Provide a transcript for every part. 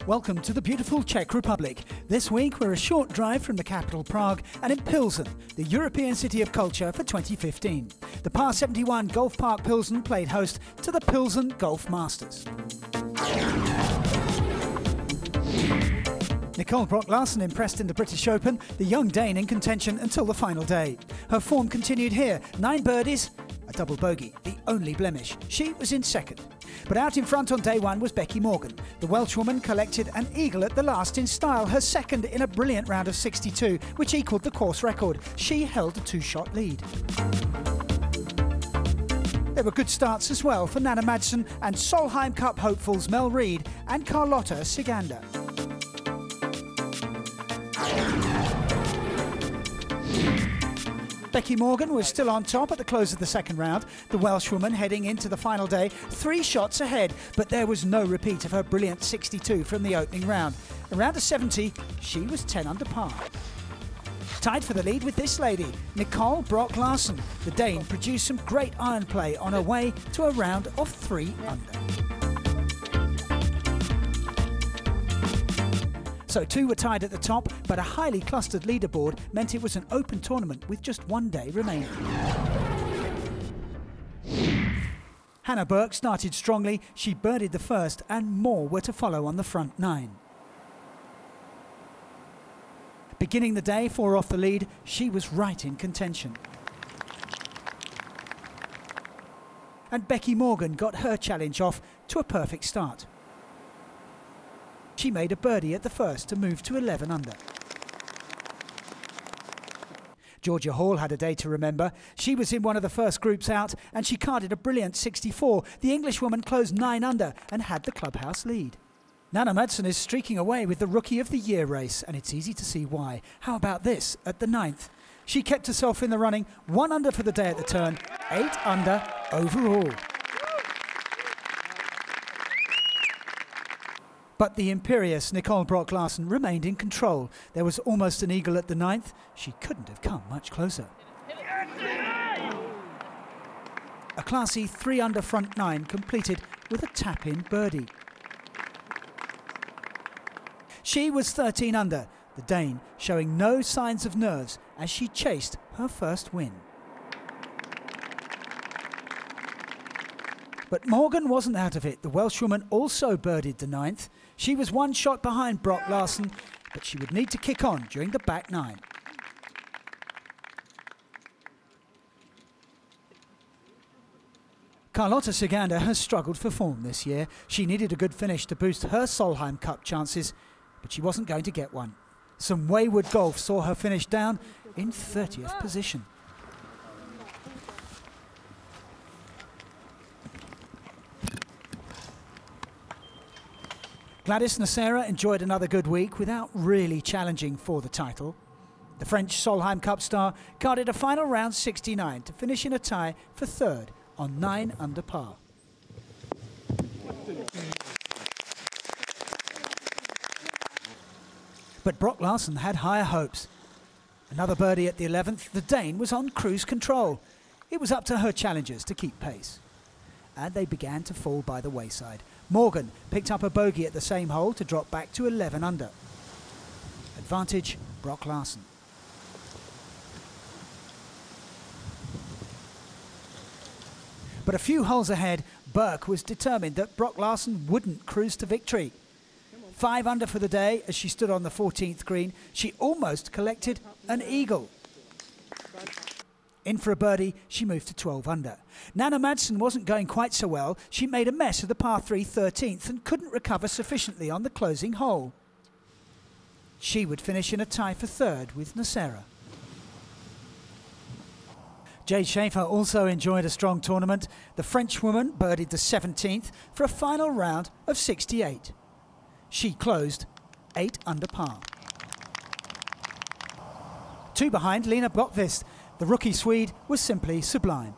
Welcome to the beautiful Czech Republic. This week we're a short drive from the capital Prague and in Pilsen, the European City of Culture for 2015. The Par 71 Golf Park Pilsen played host to the Pilsen Golf Masters. Nicole Brock-Larsen impressed in the British Open, the young Dane in contention until the final day. Her form continued here, 9 birdies, a double bogey, the only blemish. She was in second. But out in front on day one was Becky Morgan. The Welshwoman collected an eagle at the last in style, her second in a brilliant round of 62, which equalled the course record. She held a 2-shot lead. There were good starts as well for Nana Madsen and Solheim Cup hopefuls Mel Reid and Carlotta Siganda. Becky Morgan was still on top at the close of the second round. The Welshwoman heading into the final day 3 shots ahead, but there was no repeat of her brilliant 62 from the opening round. Around a 70, she was 10 under par. Tied for the lead with this lady, Nicole Brock-Larsen. The Dane produced some great iron play on her way to a round of 3 under. So 2 were tied at the top, but a highly clustered leaderboard meant it was an open tournament with just 1 day remaining. Hannah Burke started strongly. She birdied the first and more were to follow on the front 9. Beginning the day 4 off the lead, she was right in contention. And Becky Morgan got her challenge off to a perfect start. She made a birdie at the first to move to 11 under. Georgia Hall had a day to remember. She was in one of the first groups out and she carded a brilliant 64. The Englishwoman closed 9 under and had the clubhouse lead. Nana Madsen is streaking away with the Rookie of the Year race, and it's easy to see why. How about this at the 9th? She kept herself in the running, 1 under for the day at the turn, 8 under overall. But the imperious Nicole Brock-Larsen remained in control. There was almost an eagle at the 9th. She couldn't have come much closer. A classy 3 under front 9 completed with a tap-in birdie. She was 13 under, the Dane showing no signs of nerves as she chased her first win. But Morgan wasn't out of it. The Welshwoman also birdied the 9th. She was 1 shot behind Brock-Larsen, but she would need to kick on during the back 9. Carlotta Siganda has struggled for form this year. She needed a good finish to boost her Solheim Cup chances, but she wasn't going to get one. Some wayward golf saw her finish down in 30th position. Gladys Nacera enjoyed another good week without really challenging for the title. The French Solheim Cup star carded a final round 69 to finish in a tie for 3rd on 9 under par. But Brock-Larsen had higher hopes. Another birdie at the 11th, the Dane was on cruise control. It was up to her challengers to keep pace. And they began to fall by the wayside. Morgan picked up a bogey at the same hole to drop back to 11 under. Advantage Brock-Larsen. But a few holes ahead, Burke was determined that Brock-Larsen wouldn't cruise to victory. 5 under for the day as she stood on the 14th green. She almost collected an eagle. In for a birdie, she moved to 12 under. Nana Madsen wasn't going quite so well. She made a mess of the par 3 13th and couldn't recover sufficiently on the closing hole. She would finish in a tie for 3rd with Nacera. Jade Schaefer also enjoyed a strong tournament. The Frenchwoman birdied the 17th for a final round of 68. She closed 8 under par. 2 behind Lena Botqvist. The rookie Swede was simply sublime.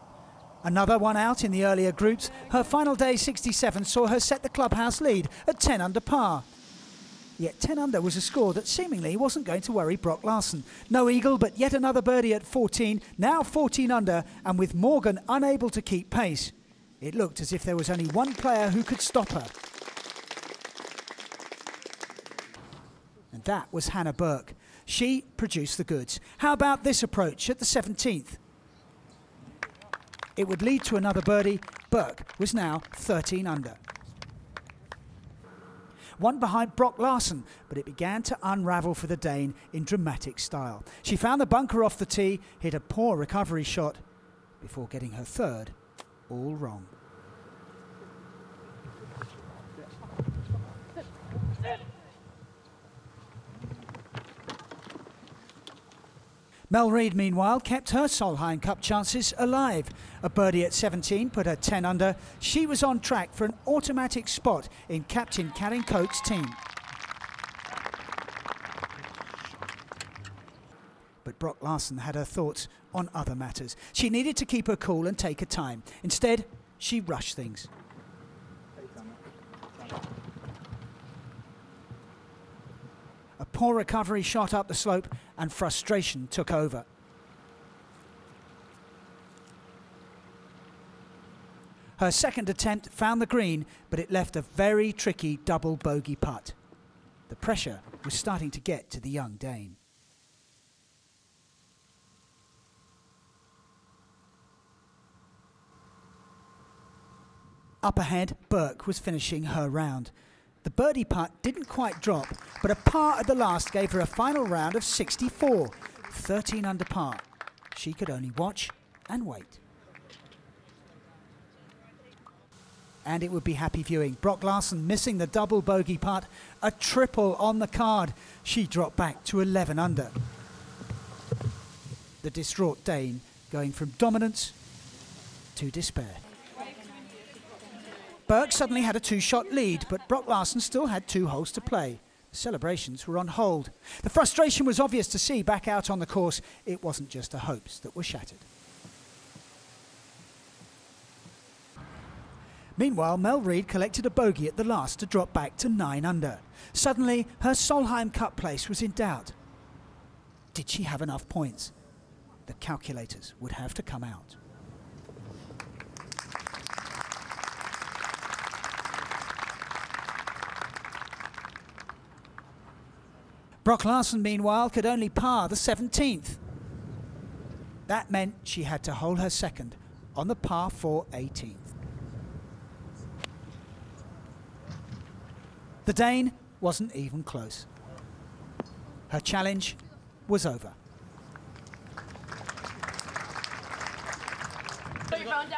Another one out in the earlier groups. Her final day 67 saw her set the clubhouse lead at 10 under par. Yet 10 under was a score that seemingly wasn't going to worry Brock-Larsen. No eagle, but yet another birdie at 14, now 14 under, and with Morgan unable to keep pace. It looked as if there was only one player who could stop her. that was Hannah Burke. She produced the goods. How about this approach at the 17th? It would lead to another birdie. Burke was now 13 under. One behind Brock Larson, but it began to unravel for the Dane in dramatic style. She found the bunker off the tee, hit a poor recovery shot before getting her third all wrong. Mel Reid, meanwhile, kept her Solheim Cup chances alive. A birdie at 17 put her 10 under. She was on track for an automatic spot in captain Karin Coates' team. But Brock Larson had her thoughts on other matters. She needed to keep her cool and take her time. Instead, she rushed things. A poor recovery shot up the slope and frustration took over. Her second attempt found the green, but it left a very tricky double bogey putt. The pressure was starting to get to the young Dane. Up ahead, Burke was finishing her round. The birdie putt didn't quite drop, but a par at the last gave her a final round of 64, 13 under par. She could only watch and wait. And it would be happy viewing. Brock Larson missing the double bogey putt, a triple on the card. She dropped back to 11 under. The distraught Dane going from dominance to despair. Burke suddenly had a two-shot lead, but Brock Larson still had 2 holes to play. The celebrations were on hold. The frustration was obvious to see back out on the course. It wasn't just her hopes that were shattered. Meanwhile, Mel Reid collected a bogey at the last to drop back to 9 under. Suddenly, her Solheim Cup place was in doubt. Did she have enough points? The calculators would have to come out. Brock Larson, meanwhile, could only par the 17th. That meant she had to hole her second on the par 4 18th. The Dane wasn't even close. Her challenge was over.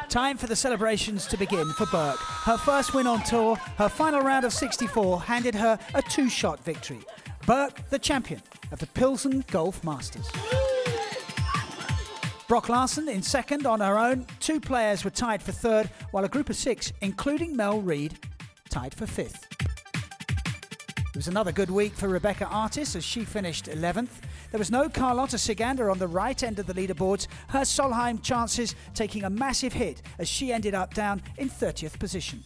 Time for the celebrations to begin for Burke. Her first win on tour, her final round of 64 handed her a 2-shot victory. Burke, the champion of the Pilsen Golf Masters. Brock Larson in second on her own. 2 players were tied for third, while a group of 6, including Mel Reid, tied for 5th. It was another good week for Rebecca Artis as she finished 11th. There was no Carlotta Sigander on the right end of the leaderboards. Her Solheim chances taking a massive hit as she ended up down in 30th position.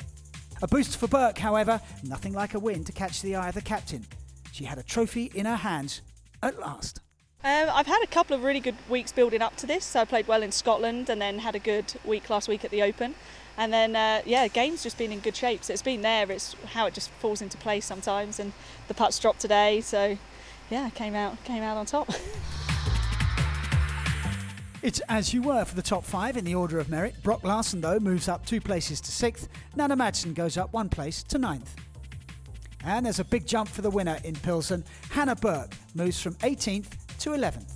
A boost for Burke, however, nothing like a win to catch the eye of the captain. She had a trophy in her hands at last. I've had a couple of really good weeks building up to this. So I played well in Scotland and then had a good week last week at the Open. And then, yeah, the game's just been in good shape. So it's been there, it's how it just falls into place sometimes. And the putts dropped today, so yeah, came out on top. It's as you were for the top 5 in the order of merit. Brock Larson, though, moves up 2 places to 6th. Nana Madsen goes up 1 place to 9th. And there's a big jump for the winner in Pilsen. Hannah Burke moves from 18th to 11th.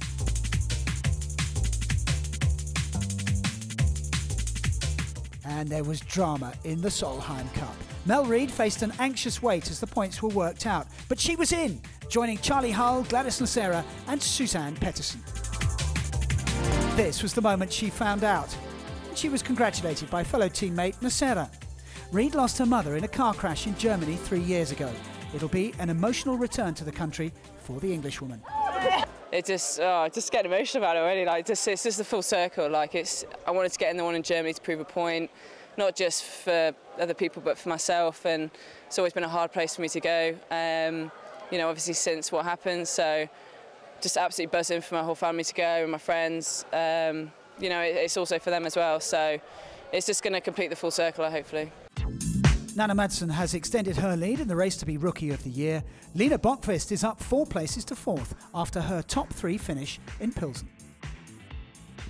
And there was drama in the Solheim Cup. Mel Reid faced an anxious wait as the points were worked out, but she was in, joining Charlie Hull, Gladys Nocera and Suzanne Petterson. This was the moment she found out, and she was congratulated by fellow teammate Nocera. Reid lost her mother in a car crash in Germany 3 years ago. It'll be an emotional return to the country for the Englishwoman. It just getting emotional about it already. Like, it's just the full circle. Like, I wanted to get in the one in Germany to prove a point, not just for other people but for myself. And it's always been a hard place for me to go. You know, obviously since what happened. So just absolutely buzzing for my whole family to go and my friends. You know, it's also for them as well. So it's just going to complete the full circle, hopefully. Nana Madsen has extended her lead in the race to be Rookie of the Year. Lena Bokvist is up 4 places to 4th after her top 3 finish in Pilsen.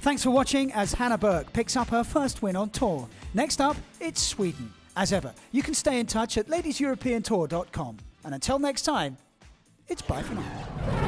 Thanks for watching as Hannah Burke picks up her first win on tour. Next up, it's Sweden. As ever, you can stay in touch at ladieseuropeantour.com. And until next time, it's bye for now.